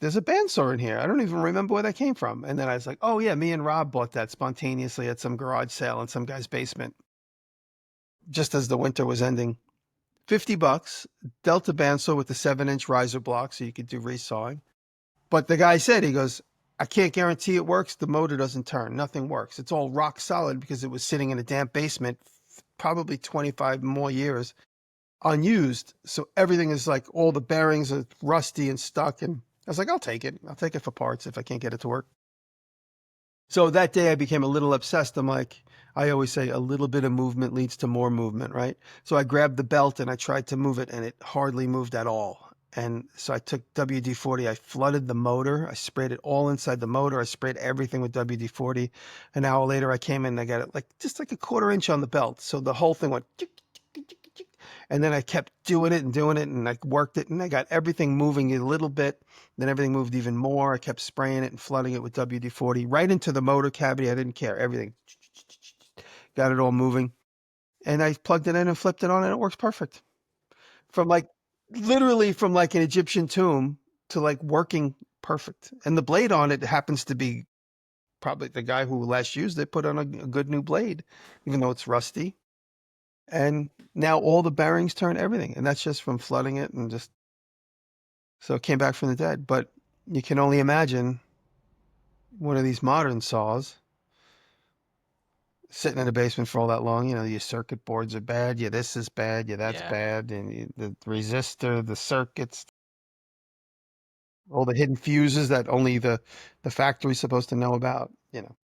there's a bandsaw in here. I don't even remember where that came from. And then I was like, oh yeah, me and Rob bought that spontaneously at some garage sale in some guy's basement, just as the winter was ending. $50, Delta bandsaw with the 7-inch riser block, so you could do resawing. But the guy said, he goes, I can't guarantee it works. The motor doesn't turn. Nothing works. It's all rock solid because it was sitting in a damp basement, probably 25 more years, unused. So everything is like all the bearings are rusty and stuck. And I was like, I'll take it. I'll take it for parts if I can't get it to work. So that day I became a little obsessed. I'm like, I always say a little bit of movement leads to more movement, right? So I grabbed the belt and I tried to move it and it hardly moved at all. And so I took WD-40, I flooded the motor, I sprayed it all inside the motor, I sprayed everything with WD-40. An hour later I came in and I got it like just like a quarter inch on the belt. So the whole thing went and then I kept doing it and I worked it and I got everything moving a little bit. Then everything moved even more. I kept spraying it and flooding it with WD-40 right into the motor cavity. I didn't care. Everything got it all moving. And I plugged it in and flipped it on and it works perfect. From like literally from like an Egyptian tomb to like working perfect. And the blade on it happens to be probably the guy who last used it put on a good new blade, even though it's rusty. And now all the bearings turn everything. And that's just from flooding it and just so it came back from the dead. But you can only imagine one of these modern saws sitting in the basement for all that long. You know, your circuit boards are bad. Yeah, this is bad. Yeah, that's Yeah. bad. And the resistor, the circuits, all the hidden fuses that only the factory's supposed to know about. You know.